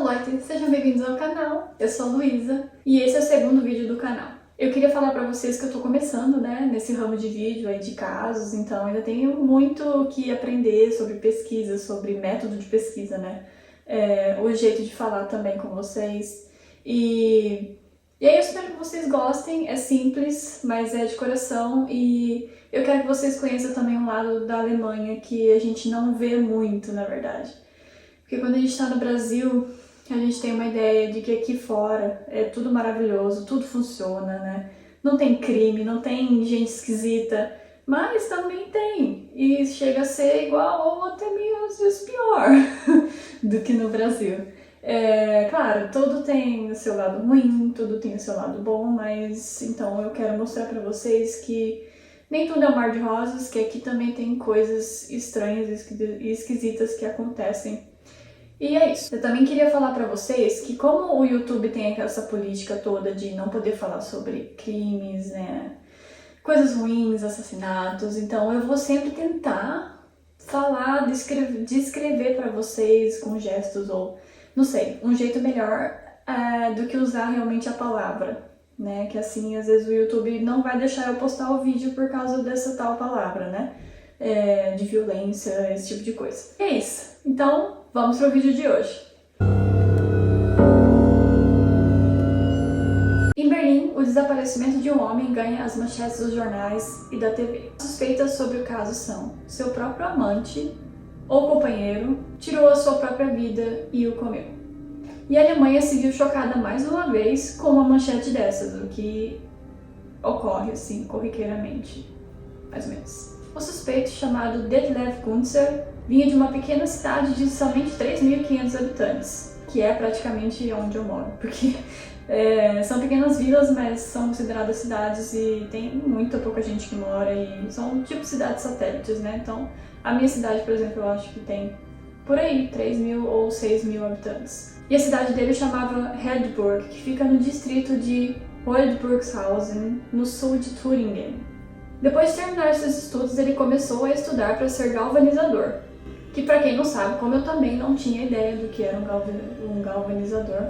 noite, sejam bem-vindos ao canal. Eu sou a Luísa e esse é o segundo vídeo do canal. Eu queria falar pra vocês que eu tô começando, né, nesse ramo de vídeo aí de casos, então ainda tenho muito o que aprender sobre pesquisa, sobre método de pesquisa, né, o jeito de falar também com vocês. E aí eu espero que vocês gostem, é simples, mas é de coração e eu quero que vocês conheçam também um lado da Alemanha que a gente não vê muito, na verdade. Porque quando a gente tá no Brasil, a gente tem uma ideia de que aqui fora é tudo maravilhoso, tudo funciona, né? Não tem crime, não tem gente esquisita, mas também tem. E chega a ser igual ou até meio às vezes pior do que no Brasil. Claro, tudo tem o seu lado ruim, tudo tem o seu lado bom, mas então eu quero mostrar pra vocês que nem tudo é um mar de rosas, que aqui também tem coisas estranhas e esquisitas que acontecem. E é isso. Eu também queria falar pra vocês que como o YouTube tem essa política toda de não poder falar sobre crimes, né, coisas ruins, assassinatos, então eu vou sempre tentar falar, descrever pra vocês com gestos ou, não sei, um jeito melhor do que usar realmente a palavra, né, que assim às vezes o YouTube não vai deixar eu postar o vídeo por causa dessa tal palavra, né, de violência, esse tipo de coisa. É isso. Então, vamos para o vídeo de hoje. Em Berlim, o desaparecimento de um homem ganha as manchetes dos jornais e da TV. As suspeitas sobre o caso são: seu próprio amante ou companheiro tirou a sua própria vida e o comeu. E a Alemanha se viu chocada mais uma vez com uma manchete dessas, o que ocorre assim, corriqueiramente, mais ou menos. O suspeito, chamado Detlef Günzer, vinha de uma pequena cidade de somente 3.500 habitantes, que é praticamente onde eu moro, porque são pequenas vilas, mas são consideradas cidades e tem muita pouca gente que mora e são tipo cidades satélites, né? Então, a minha cidade, por exemplo, eu acho que tem por aí 3.000 ou 6.000 habitantes. E a cidade dele chamava Hedburg, que fica no distrito de Waldburgshausen, no sul de Thüringen. Depois de terminar seus estudos, ele começou a estudar para ser galvanizador, que para quem não sabe, como eu também não tinha ideia do que era um galvanizador,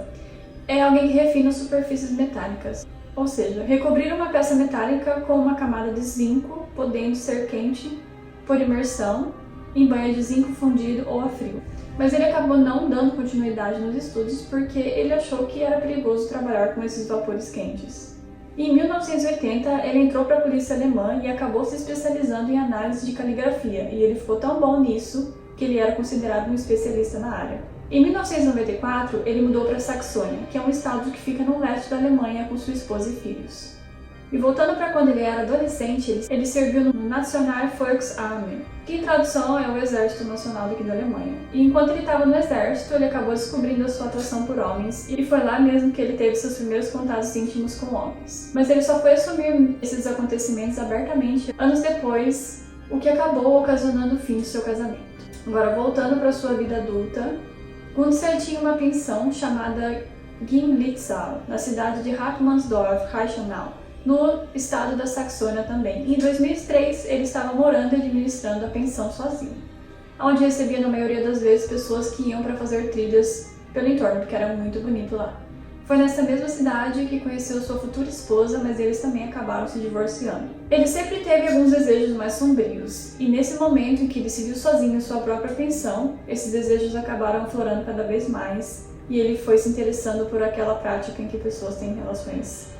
é alguém que refina superfícies metálicas, ou seja, recobrir uma peça metálica com uma camada de zinco, podendo ser quente por imersão, em banho de zinco fundido ou a frio. Mas ele acabou não dando continuidade nos estudos porque ele achou que era perigoso trabalhar com esses vapores quentes. Em 1980, ele entrou para a polícia alemã e acabou se especializando em análise de caligrafia, e ele ficou tão bom nisso que ele era considerado um especialista na área. Em 1994, ele mudou para Saxônia, que é um estado que fica no leste da Alemanha com sua esposa e filhos. E voltando para quando ele era adolescente, ele serviu no National Volksarmee, que em tradução é o Exército Nacional daqui da Alemanha. E enquanto ele estava no exército, ele acabou descobrindo a sua atração por homens, e foi lá mesmo que ele teve seus primeiros contatos íntimos com homens. Mas ele só foi assumir esses acontecimentos abertamente anos depois, o que acabou ocasionando o fim do seu casamento. Agora, voltando para sua vida adulta, Günzer tinha uma pensão chamada Gimlitzau, na cidade de Hartmannsdorf, Reichenau, no estado da Saxônia também. Em 2003, ele estava morando e administrando a pensão sozinho, onde recebia na maioria das vezes pessoas que iam para fazer trilhas pelo entorno, porque era muito bonito lá. Foi nessa mesma cidade que conheceu sua futura esposa, mas eles também acabaram se divorciando. Ele sempre teve alguns desejos mais sombrios, e nesse momento em que ele se viu sozinho em sua própria pensão, esses desejos acabaram aflorando cada vez mais, e ele foi se interessando por aquela prática em que pessoas têm relações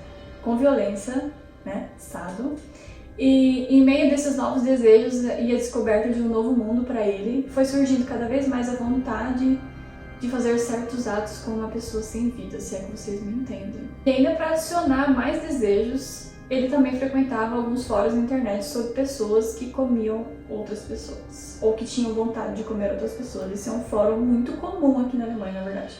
com violência, né, Estado. E em meio desses novos desejos e a descoberta de um novo mundo para ele, foi surgindo cada vez mais a vontade de fazer certos atos com uma pessoa sem vida, se é que vocês me entendem. E ainda para adicionar mais desejos, ele também frequentava alguns fóruns na internet sobre pessoas que comiam outras pessoas, ou que tinham vontade de comer outras pessoas. Esse é um fórum muito comum aqui na Alemanha, na verdade.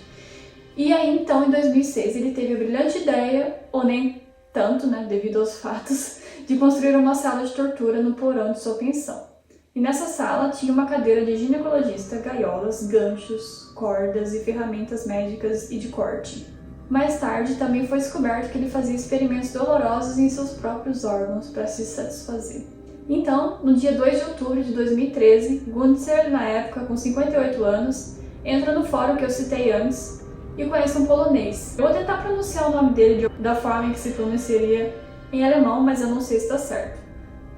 E aí, então, em 2006, ele teve a brilhante ideia, ou nem tanto, né, devido aos fatos, de construir uma sala de tortura no porão de sua pensão. E nessa sala tinha uma cadeira de ginecologista, gaiolas, ganchos, cordas e ferramentas médicas e de corte. Mais tarde, também foi descoberto que ele fazia experimentos dolorosos em seus próprios órgãos para se satisfazer. Então, no dia 2 de outubro de 2013, Günzer, na época com 58 anos, entra no fórum que eu citei antes e conhece um polonês. Eu vou tentar pronunciar o nome dele da forma que se pronunciaria em alemão, mas eu não sei se está certo.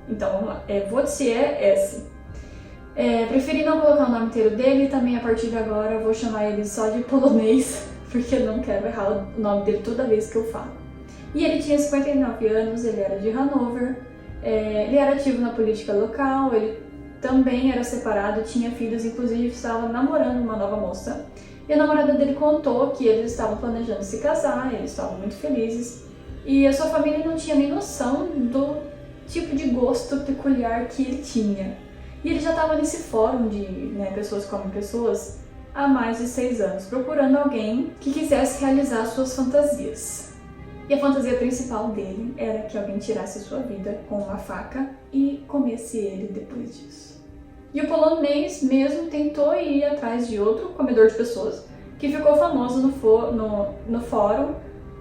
Então vamos lá, é Wojciech S. Preferi não colocar o nome inteiro dele e também a partir de agora eu vou chamar ele só de polonês, porque eu não quero errar o nome dele toda vez que eu falo. E ele tinha 59 anos, ele era de Hanover, ele era ativo na política local, ele também era separado, tinha filhos, inclusive estava namorando uma nova moça. E a namorada dele contou que eles estavam planejando se casar, eles estavam muito felizes. E a sua família não tinha nem noção do tipo de gosto peculiar que ele tinha. E ele já estava nesse fórum de pessoas comem pessoas há mais de 6 anos, procurando alguém que quisesse realizar suas fantasias. E a fantasia principal dele era que alguém tirasse sua vida com uma faca e comesse ele depois disso. E o polonês mesmo tentou ir atrás de outro comedor de pessoas que ficou famoso no fórum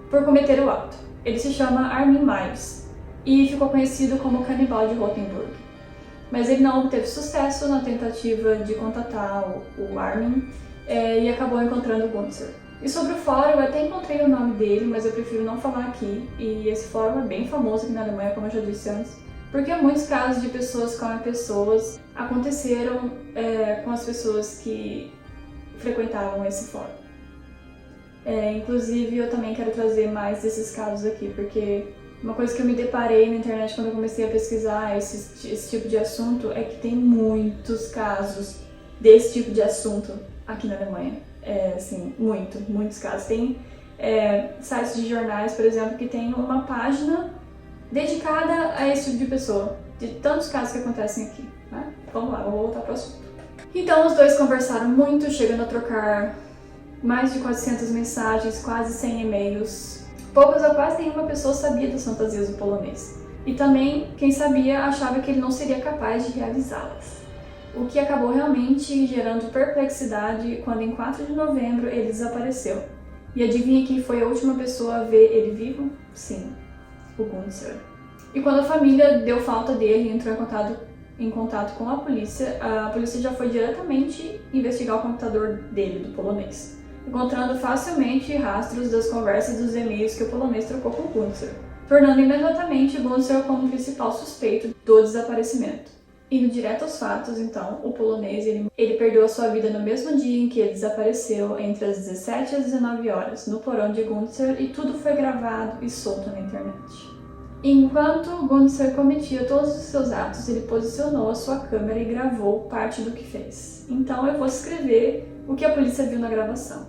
por cometer o ato. Ele se chama Armin Miles e ficou conhecido como Canibal de Rotenburg. Mas ele não obteve sucesso na tentativa de contatar o Armin e acabou encontrando o Gunther. E sobre o fórum, eu até encontrei o nome dele, mas eu prefiro não falar aqui. E esse fórum é bem famoso aqui na Alemanha, como eu já disse antes, porque muitos casos de pessoas comem pessoas aconteceram com as pessoas que frequentavam esse fórum. Inclusive, eu também quero trazer mais desses casos aqui, porque uma coisa que eu me deparei na internet quando eu comecei a pesquisar esse tipo de assunto é que tem muitos casos desse tipo de assunto aqui na Alemanha. Assim, muitos casos. Tem sites de jornais, por exemplo, que tem uma página dedicada a esse tipo de pessoa, de tantos casos que acontecem aqui, né? Vamos lá, vou voltar para o assunto. Então, os dois conversaram muito, chegando a trocar mais de 400 mensagens, quase 100 e-mails. Poucas ou quase nenhuma pessoa sabia das fantasias do polonês. E também, quem sabia, achava que ele não seria capaz de realizá-las. O que acabou realmente gerando perplexidade quando em 4 de novembro ele desapareceu. E adivinha quem foi a última pessoa a ver ele vivo? Sim, o Gunther. E quando a família deu falta dele e entrou em contato com a polícia já foi diretamente investigar o computador dele, do polonês, encontrando facilmente rastros das conversas e dos e-mails que o polonês trocou com o Gunther, tornando imediatamente o Gunther como principal suspeito do desaparecimento. Indo direto aos fatos, então, o polonês ele perdeu a sua vida no mesmo dia em que ele desapareceu, entre as 17 e as 19 horas, no porão de Gunther, e tudo foi gravado e solto na internet. Enquanto Gunther cometia todos os seus atos, ele posicionou a sua câmera e gravou parte do que fez. Então eu vou escrever o que a polícia viu na gravação.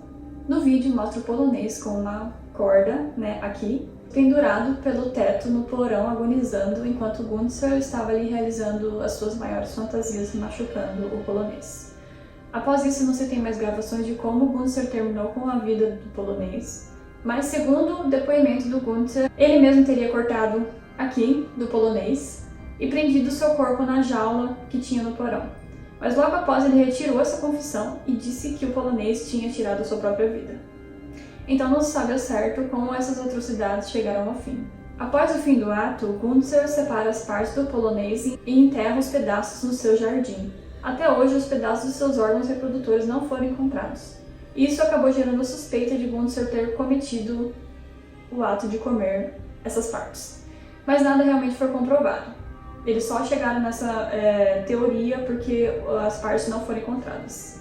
No vídeo mostra o polonês com uma corda, aqui, pendurado pelo teto no porão, agonizando, enquanto Gunther estava ali realizando as suas maiores fantasias, machucando o polonês. Após isso, não se tem mais gravações de como Gunther terminou com a vida do polonês, mas segundo o depoimento do Gunther, ele mesmo teria cortado aqui do polonês e prendido seu corpo na jaula que tinha no porão. Mas logo após ele retirou essa confissão e disse que o polonês tinha tirado a sua própria vida. Então não se sabe ao certo como essas atrocidades chegaram ao fim. Após o fim do ato, Gunther separa as partes do polonês e enterra os pedaços no seu jardim. Até hoje, os pedaços dos seus órgãos reprodutores não foram encontrados. Isso acabou gerando a suspeita de Gunther ter cometido o ato de comer essas partes. Mas nada realmente foi comprovado. Eles só chegaram nessa teoria porque as partes não foram encontradas.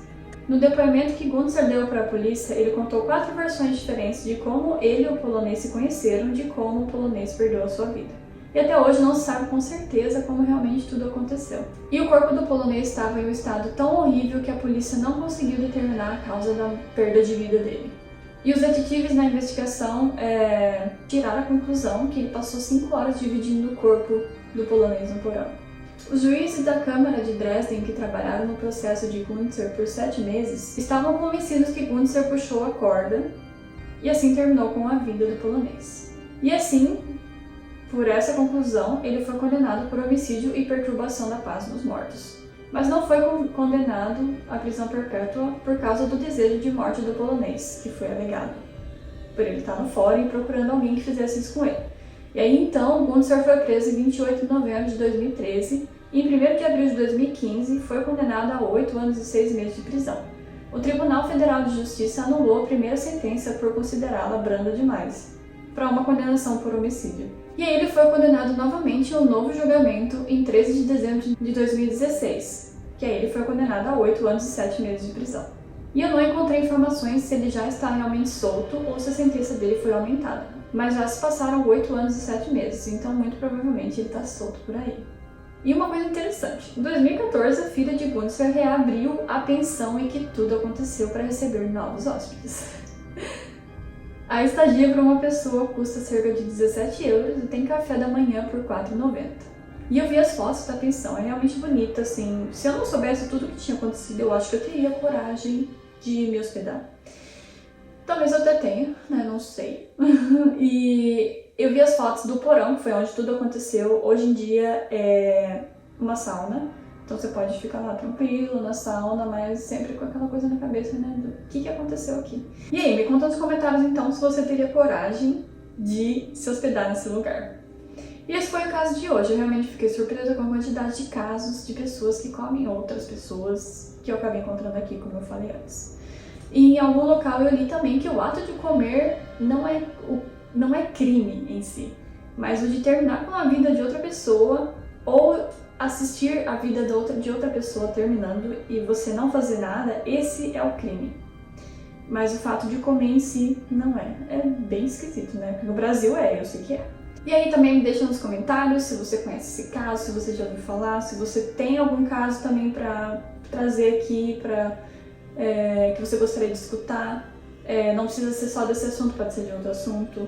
No depoimento que Gunther deu para a polícia, ele contou 4 versões diferentes de como ele e o polonês se conheceram, de como o polonês perdeu a sua vida. E até hoje não se sabe com certeza como realmente tudo aconteceu. E o corpo do polonês estava em um estado tão horrível que a polícia não conseguiu determinar a causa da perda de vida dele. E os detetives na investigação tiraram a conclusão que ele passou 5 horas dividindo o corpo do polonês no porão. Os juízes da Câmara de Dresden, que trabalharam no processo de Gunther por 7 meses, estavam convencidos que Gunther puxou a corda e assim terminou com a vida do polonês. E assim, por essa conclusão, ele foi condenado por homicídio e perturbação da paz dos mortos. Mas não foi condenado à prisão perpétua por causa do desejo de morte do polonês, que foi alegado por ele estar no fórum e procurando alguém que fizesse isso com ele. E aí então, Gunther foi preso em 28 de novembro de 2013 e em 1º de abril de 2015 foi condenado a 8 anos e 6 meses de prisão. o Tribunal Federal de Justiça anulou a primeira sentença por considerá-la branda demais, para uma condenação por homicídio. E aí ele foi condenado novamente em um novo julgamento em 13 de dezembro de 2016, que aí ele foi condenado a 8 anos e 7 meses de prisão. E eu não encontrei informações se ele já está realmente solto ou se a sentença dele foi aumentada, mas já se passaram 8 anos e 7 meses, então muito provavelmente ele está solto por aí. E uma coisa interessante, em 2014 a filha de Gunther reabriu a pensão em que tudo aconteceu para receber novos hóspedes. A estadia para uma pessoa custa cerca de 17 euros e tem café da manhã por 4,90. E eu vi as fotos da pensão, é realmente bonita, assim. Se eu não soubesse tudo o que tinha acontecido, eu acho que eu teria coragem de me hospedar. Talvez eu até tenha, né? Não sei. E eu vi as fotos do porão, que foi onde tudo aconteceu. Hoje em dia é uma sauna, então você pode ficar lá tranquilo na sauna, mas sempre com aquela coisa na cabeça, né? Do que aconteceu aqui. E aí, me conta nos comentários então se você teria coragem de se hospedar nesse lugar. E esse foi o caso de hoje. Eu realmente fiquei surpresa com a quantidade de casos de pessoas que comem outras pessoas que eu acabei encontrando aqui, como eu falei antes. E em algum local eu li também que o ato de comer não é crime em si, mas o de terminar com a vida de outra pessoa ou assistir a vida de outra pessoa terminando e você não fazer nada, esse é o crime. Mas o fato de comer em si não é. É bem esquisito, né? Porque no Brasil eu sei que é. E aí também me deixa nos comentários se você conhece esse caso, se você já ouviu falar, se você tem algum caso também para trazer aqui, que você gostaria de escutar. Não precisa ser só desse assunto, pode ser de outro assunto.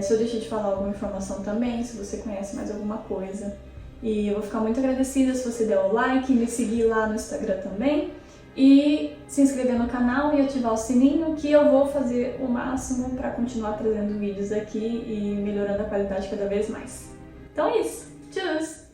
Se eu deixei de falar alguma informação também, se você conhece mais alguma coisa. E eu vou ficar muito agradecida se você der o like, me seguir lá no Instagram também. E se inscrever no canal e ativar o sininho, que eu vou fazer o máximo para continuar trazendo vídeos aqui e melhorando a qualidade cada vez mais. Então é isso. Tchau!